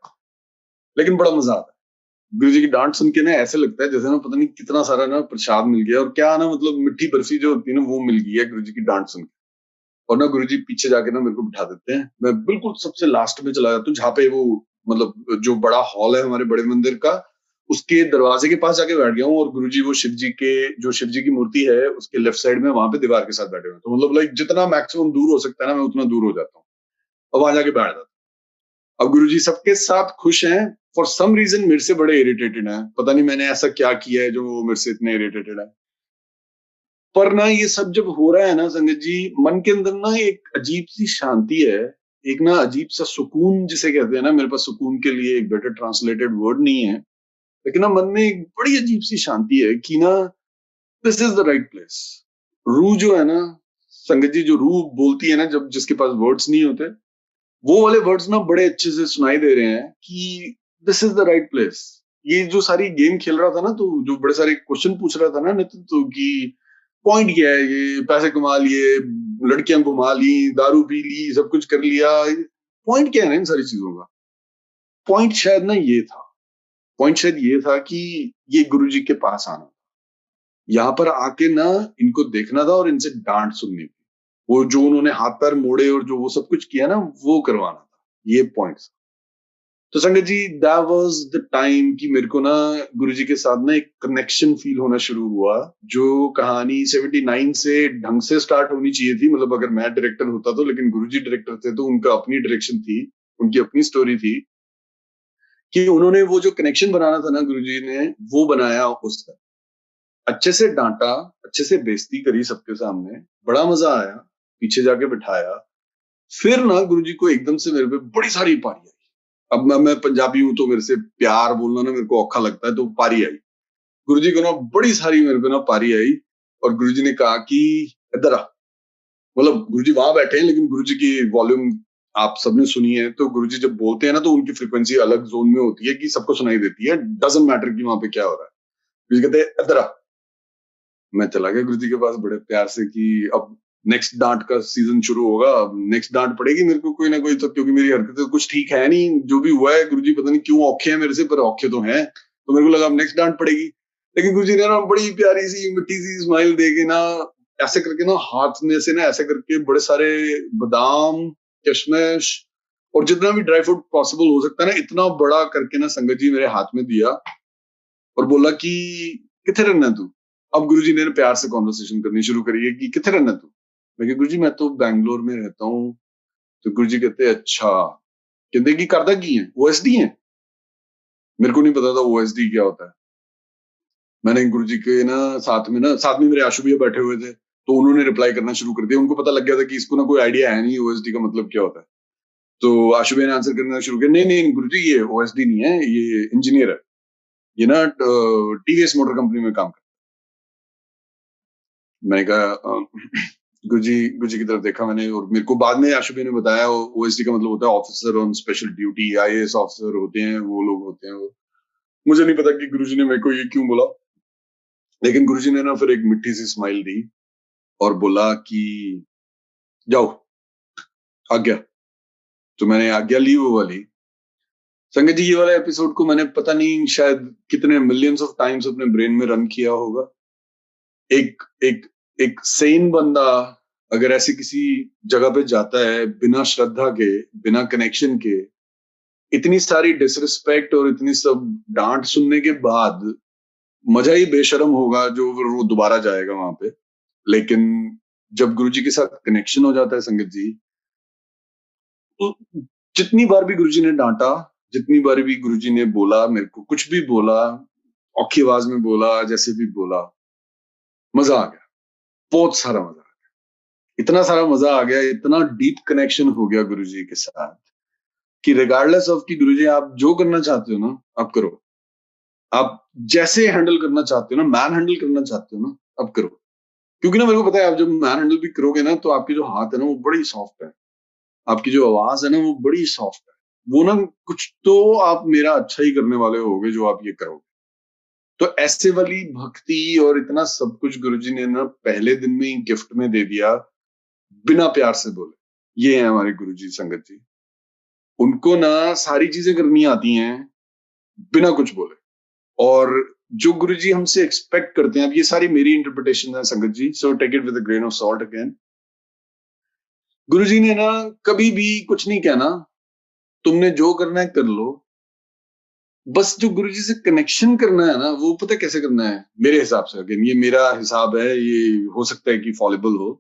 लेकिन बड़ा मजा आता है। गुरुजी की डांट सुन के ना ऐसे लगता है जैसे ना पता नहीं कितना सारा ना प्रसाद मिल गया, और क्या ना मतलब मिट्टी बर्फी जो होती है ना वो मिल गई है गुरुजी की डांट सुन के। और ना गुरुजी पीछे जाके ना मेरे को बिठा देते हैं, मैं बिल्कुल सबसे लास्ट में चला जाता हूँ, जहाँ पे वो मतलब जो बड़ा हॉल है हमारे बड़े मंदिर का, उसके दरवाजे के पास जाके बैठ गया हूँ, और गुरुजी वो शिव जी के, जो शिव जी की मूर्ति है उसके लेफ्ट साइड में वहां पे दीवार के साथ बैठे हुए हैं। तो मतलब लाइक जितना मैक्सिमम दूर हो सकता है ना, मैं उतना दूर हो जाता हूँ, और वहां जाके बैठ जाता हूँ। अब गुरुजी सबके साथ खुश हैं, फॉर सम रीजन मेरे से बड़े इरिटेटेड हैं, पता नहीं मैंने ऐसा क्या किया है जो वो मेरे से इतने इरिटेटेड है। पर ना ये सब जब हो रहा है ना संगत जी, मन के अंदर ना एक अजीब सी शांति है, एक ना अजीब सा सुकून जिसे कहते हैं ना, मेरे पास सुकून के लिए एक बेटर ट्रांसलेटेड वर्ड नहीं है, लेकिन ना मन में एक बड़ी अजीब सी शांति है कि ना this is the right place. रूह जो है ना संगत जी, जो रूह बोलती है ना जब जिसके पास वर्ड्स नहीं होते, वो वाले वर्ड्स ना बड़े अच्छे से सुनाई दे रहे हैं कि this is the right place. ये जो सारी गेम खेल रहा था ना, तो जो बड़े सारे क्वेश्चन पूछ रहा था ना नितिन, तो कि पॉइंट क्या है, ये पैसे कमा लिए, लड़कियां घुमा ली, दारू पी ली, सब कुछ कर लिया, पॉइंट क्या है ना इन सारी चीजों का? पॉइंट शायद ना ये था, पॉइंट शायद ये था कि ये गुरुजी के पास आना, यहाँ पर आके ना इनको देखना था और इनसे डांट सुननी थी, वो जो उन्होंने हाथ पैर मोड़े और जो वो सब कुछ किया ना वो करवाना था, ये पॉइंट। तो संगत जी दैट वाज द टाइम कि मेरे को ना गुरुजी के साथ ना एक कनेक्शन फील होना शुरू हुआ, जो कहानी 79 से ढंग से स्टार्ट होनी चाहिए थी, मतलब अगर मैं डायरेक्टर होता तो, लेकिन गुरुजी डायरेक्टर थे तो उनका अपनी डायरेक्शन थी, उनकी अपनी स्टोरी थी, कि उन्होंने वो जो कनेक्शन बनाना था ना गुरुजी ने वो बनाया। उस अच्छे से डांटा, अच्छे से बेइज्जती करी सबके सामने, बड़ा मजा आया, पीछे जाके बिठाया। फिर ना गुरुजी को एकदम से मेरे पे बड़ी सारी पारी आई। अब मैं पंजाबी हूं तो मेरे से प्यार बोलना ना मेरे को औखा लगता है, तो पारी आई गुरुजी को ना, बड़ी सारी मेरे को ना पारी आई। और गुरुजी ने कहा कि इधर आ, मतलब गुरुजी वहां बैठे हैं लेकिन गुरुजी की वॉल्यूम आप सबने सुनी है, तो गुरुजी जब बोलते हैं ना तो उनकी फ्रीक्वेंसी अलग जोन में होती है कि सबको सुनाई देती है, डजंट मैटर कि वहां पे क्या हो रहा है। गुरुजी कहते हैं इधर आ, मैं चला गया गुरुजी के पास बड़े प्यार से कि अब नेक्स्ट डांट का सीजन शुरू होगा, अब नेक्स्ट डांट पड़ेगी मेरे को कोई ना कोई, तो क्योंकि मेरी हरकतें कुछ ठीक है नहीं, जो भी हुआ है गुरुजी पता नहीं क्यों औखे हैं मेरे से, पर औखे तो हैं, तो मेरे को लगा अब नेक्स्ट डांट पड़ेगी। लेकिन गुरुजी ने ना बड़ी प्यारी सी मिट्टी सी स्माइल दे के ना, ऐसे करके ना हाथ में से ना ऐसे करके बड़े सारे बादाम, किशमिश और जितना भी ड्राई फ्रूट पॉसिबल हो सकता है ना, इतना बड़ा करके ना संगत जी मेरे हाथ में दिया और बोला कि किथे रहना तू। अब गुरुजी ने प्यार से कॉन्वर्सेशन करनी शुरू करी है कि किथे रहना तू। मैं कहा गुरुजी मैं तो बैंगलोर में रहता हूँ। तो गुरुजी कहते अच्छा, कहते कि करदा की है, ओएसडी है। मेरे को नहीं पता था ओएसडी क्या होता है। मैंने गुरुजी के ना साथ में मेरे आशु भैया बैठे हुए थे, तो उन्होंने रिप्लाई करना शुरू कर दिया। उनको पता लग गया था कि इसको ना कोई आइडिया है नहीं ओएसडी का मतलब क्या होता है। तो आशु भैया ने आंसर करना शुरू किया, नहीं नहीं गुरुजी ये ओएसडी नहीं है, ये इंजीनियर है, ये ना टीवीएस मोटर कंपनी में काम करता है। मैंने कहा गुरुजी की तरफ देखा मैंने, और मेरे को बाद में आशु भैया ने बताया ओएसडी का मतलब होता है officer on special duty, IAS officer होते हैं वो लोग होते हैं वो। मुझे नहीं पता कि गुरुजी ने मेरे को ये क्यों बोला, लेकिन गुरुजी ने ना फिर एक मिट्टी सी स्माइल दी और बोला कि जाओ आज्ञा। तो मैंने आज्ञा ली वो वाली। संगत जी ये वाला एपिसोड को मैंने पता नहीं शायद कितने मिलियंस ऑफ टाइम्स अपने ब्रेन में रन किया होगा। एक एक एक सेन बंदा अगर ऐसी किसी जगह पे जाता है बिना श्रद्धा के, बिना कनेक्शन के, इतनी सारी डिसरिस्पेक्ट और इतनी सब डांट सुनने के बाद मजा ही बेशर्म होगा जो वो दोबारा जाएगा वहां पे। लेकिन जब गुरुजी के साथ कनेक्शन हो जाता है संगत जी, तो जितनी बार भी गुरुजी ने डांटा, जितनी बार भी गुरुजी ने बोला मेरे को, कुछ भी बोला, औखी आवाज में बोला, जैसे भी बोला, मजा आ गया, बहुत सारा मजा आ गया, इतना सारा मजा आ गया, इतना डीप कनेक्शन हो गया गुरुजी के साथ कि रिगार्डलेस ऑफ कि गुरुजी आप जो करना चाहते हो ना आप करो, आप जैसे हैंडल करना चाहते हो ना, मैन हैंडल करना चाहते हो ना आप करो। क्योंकि ना मेरे को पता है आप जब मैन हैंडल भी करोगे ना तो आपके जो हाथ है ना वो बड़ी सॉफ्ट है, आपकी जो आवाज है ना वो बड़ी सॉफ्ट है, वो ना कुछ तो आप मेरा अच्छा ही करने वाले होगे जो आप ये करोगे। तो ऐसे वाली भक्ति और इतना सब कुछ गुरुजी ने ना पहले दिन में ही गिफ्ट में दे दिया, बिना प्यार से बोले। ये है हमारे गुरुजी संगत जी, उनको ना सारी चीजें करनी आती हैं बिना कुछ बोले। और जो गुरुजी हमसे एक्सपेक्ट करते हैं, अब ये सारी मेरी इंटरप्रिटेशन है Sangat ji, so take it with a grain of salt again. Guruji ने ना कभी भी कुछ नहीं कहना, तुमने जो करना है कर लो, बस जो गुरुजी से कनेक्शन करना है ना वो पता कैसे करना है मेरे हिसाब से, अगेन ये मेरा हिसाब है, ये हो सकता है कि फॉलेबल हो।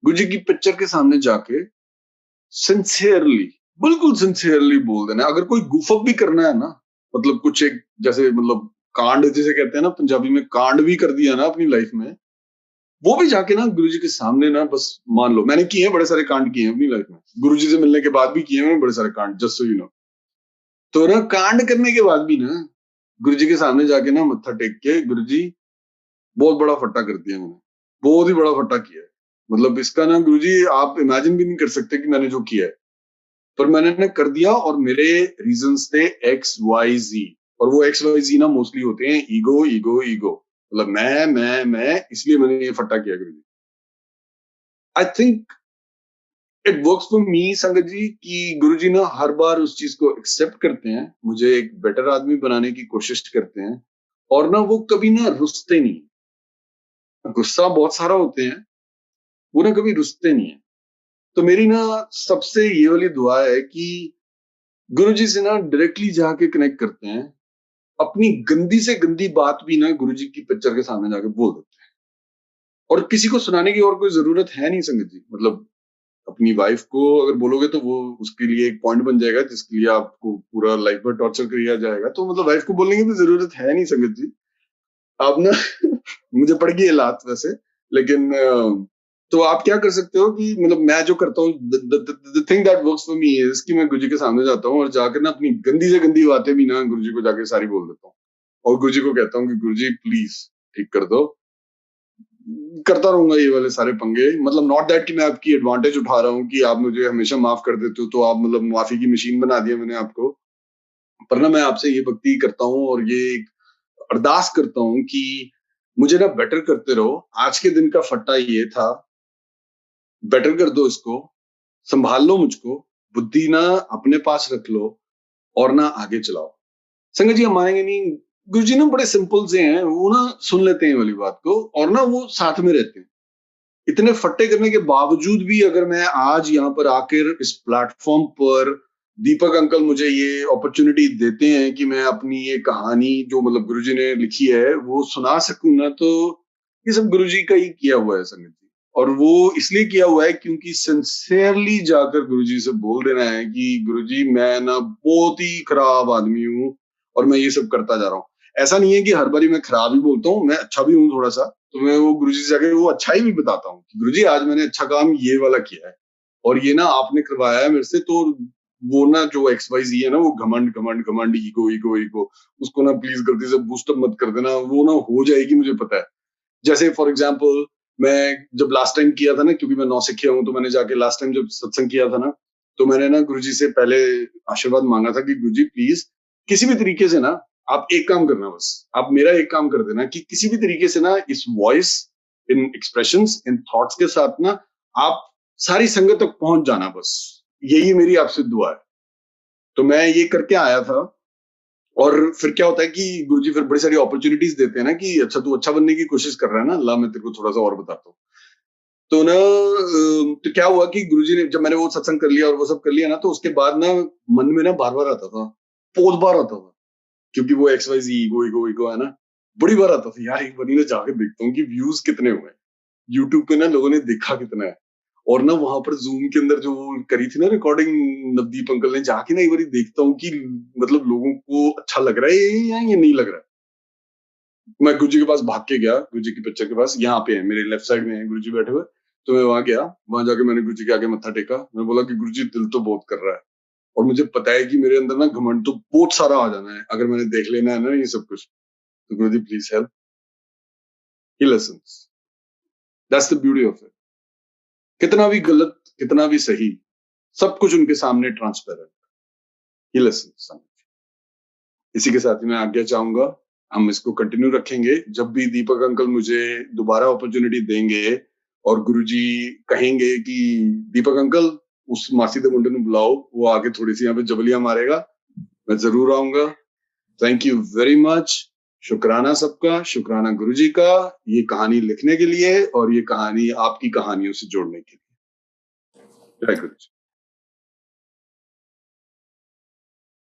गुरुजी की पिक्चर के सामने जाके सिंसियरली, बिल्कुल सिंसियरली बोल देना। अगर कोई गुफअप भी करना है ना, मतलब कुछ एक जैसे मतलब कांड जिसे कहते हैं ना पंजाबी में, कांड भी कर दिया ना अपनी लाइफ में, वो भी जाके ना गुरुजी के सामने ना बस मान लो, मैंने किए हैं बड़े सारे कांड किए हैं अपनी लाइफ में, गुरुजी से मिलने के बाद भी किए हैं मैंने बड़े सारे कांड, जस्ट सो यू नो। तो ना कांड करने के बाद भी ना गुरुजी के सामने जाके ना मत्था टेक के, गुरुजी बहुत बड़ा फट्टा कर दिया मैंने, बहुत ही बड़ा फट्टा किया है, मतलब इसका ना गुरुजी आप इमेजिन भी नहीं कर सकते कि मैंने जो किया है, पर मैंने ना कर दिया। और मेरे रीजंस थे एक्स वाई जी, और वो एक्स वाई जी ना मोस्टली होते हैं ईगो ईगो ईगो, मतलब मैं, इसलिए मैंने ये फट्टा किया Guruji. I think it works for me Sangat ji कि गुरुजी ना हर बार उस चीज को एक्सेप्ट करते हैं, मुझे एक बेटर आदमी बनाने की कोशिश करते हैं, और ना वो कभी ना रुसते नहीं। गुस्सा बहुत सारा होते हैं, वो ना कभी रुसते नहीं है। तो मेरी ना सबसे ये वाली दुआ है कि गुरुजी से ना डायरेक्टली जाके कनेक्ट करते हैं, अपनी गंदी से गंदी बात भी ना गुरुजी की पिक्चर के सामने जाके बोल देते हैं, और किसी को सुनाने की और कोई जरूरत है नहीं संगत जी। मतलब अपनी वाइफ को अगर बोलोगे तो वो उसके लिए एक पॉइंट बन जाएगा जिसके लिए आपको पूरा लाइफ भर टॉर्चर किया जाएगा, तो मतलब वाइफ को बोलने की भी जरूरत है नहीं संगत जी। आप ना मुझे पड़ गई है लात वैसे, लेकिन तो आप क्या कर सकते हो कि मतलब मैं जो करता हूँ, the thing that works for me is कि मैं गुरुजी के सामने जाता हूँ और जाकर ना अपनी गंदी से गंदी बातें भी ना गुरुजी को जाके सारी बोल देता हूँ, और गुरुजी को कहता हूँ कि गुरुजी प्लीज ठीक कर दो। करता रहूंगा ये वाले सारे पंगे, मतलब नॉट दैट कि मैं आपकी एडवांटेज उठा रहा हूँ कि आप मुझे हमेशा माफ कर देते हो तो आप मतलब माफी की मशीन बना दिया मैंने आपको, पर ना मैं आपसे ये भक्ति करता हूँ और ये एक अरदास करता हूँ कि मुझे ना बेटर करते रहो। आज के दिन का फट्टा ये था, बेटर कर दो इसको, संभाल लो मुझको, बुद्धि ना अपने पास रख लो और ना आगे चलाओ। संगत जी हम मानेंगे नहीं, गुरुजी ना बड़े सिंपल से हैं, वो ना सुन लेते हैं ये वाली बात को और ना वो साथ में रहते हैं। इतने फट्टे करने के बावजूद भी अगर मैं आज यहाँ पर आकर इस प्लेटफॉर्म पर दीपक अंकल मुझे ये अपॉर्चुनिटी देते हैं कि मैं अपनी ये कहानी जो मतलब गुरुजी ने लिखी है वो सुना सकूं ना, तो ये सब गुरुजी का ही किया हुआ है संगत जी। और वो इसलिए किया हुआ है क्योंकि सिंसियरली जाकर गुरुजी से बोल देना है कि गुरुजी मैं ना बहुत ही खराब आदमी हूँ और मैं ये सब करता जा रहा हूँ। ऐसा नहीं है कि हर बारी मैं खराब ही बोलता हूँ, मैं अच्छा भी हूँ थोड़ा सा, तो मैं वो गुरुजी से जाके वो अच्छाई भी बताता हूँ कि गुरुजी आज मैंने अच्छा काम ये वाला किया है और ये ना आपने करवाया है मेरे से, तो वो ना जो एक्स वाई जी है ना, वो घमंड घमंड घमंड, ईगो ईगो ईगो, उसको ना प्लीज गलती से बूस्ट अप मत कर देना, वो ना हो जाएगी मुझे पता है। जैसे फॉर एग्जाम्पल मैं जब लास्ट टाइम किया था ना, क्योंकि मैं नौसिखिया हूँ, तो मैंने जाके लास्ट टाइम जब सत्संग किया था ना, तो मैंने ना गुरुजी से पहले आशीर्वाद मांगा था कि गुरुजी प्लीज किसी भी तरीके से ना आप एक काम करना, बस आप मेरा एक काम कर देना कि किसी भी तरीके से ना इस वॉइस, इन एक्सप्रेशंस, इन थॉट्स के साथ ना आप सारी संगत तक पहुंच जाना, बस यही मेरी आपसे दुआ है। तो मैं ये करके आया था। और फिर क्या होता है कि गुरुजी फिर बड़ी सारी अपॉर्चुनिटीज देते हैं ना कि अच्छा तू अच्छा बनने की कोशिश कर रहा है ना, ला मैं तेरे को थोड़ा सा और बताता हूँ। तो ना तो क्या हुआ कि गुरुजी ने जब मैंने वो सत्संग कर लिया और वो सब कर लिया ना, तो उसके बाद ना मन में ना बार बार आता था, बहुत बार आता था, क्योंकि वो एक्स वाई जी ईगो ईगो ईगो है ना, बड़ी बार आता था यार, एक बार ना जाके देखता हूँ कि व्यूज कितने हुए, यूट्यूब पे ना लोगों ने देखा कितना है। और ना वहां पर जूम के अंदर जो वो करी थी ना रिकॉर्डिंग नवदीप अंकल ने, जाके ना एक बार देखता हूँ कि मतलब लोगों को अच्छा लग रहा है या ये नहीं लग रहा है। मैं गुरुजी के पास भाग के गया, गुरुजी की पिक्चर के पास, यहाँ पे है मेरे लेफ्ट साइड में है गुरुजी बैठे हुए। तो मैं वहां गया, वहां जाके मैंने गुरुजी के आगे मत्था टेका, मैं बोला कि गुरुजी दिल तो बहुत कर रहा है और मुझे पता है कि मेरे अंदर ना घमंड तो बहुत सारा आ जाना है अगर मैंने देख लेना है ना ये सब कुछ, तो Guruji please help. He listens, that's the beauty of it. कितना भी गलत, कितना भी सही, सब कुछ उनके सामने ट्रांसपेरेंट। ही लिसन्स। इसी के साथ ही मैं आज्ञा चाहूंगा, हम इसको कंटिन्यू रखेंगे। जब भी दीपक अंकल मुझे दोबारा अपॉर्चुनिटी देंगे और गुरुजी कहेंगे कि दीपक अंकल उस मासीदे मुंडे ने बुलाओ, वो आके थोड़ी सी यहाँ पे जबलियां मारेगा, मैं जरूर आऊंगा। Thank you very much. शुक्राना सबका, शुक्राना गुरुजी का, ये कहानी लिखने के लिए और ये कहानी आपकी कहानियों से जोड़ने के लिए। जय गुरु जी।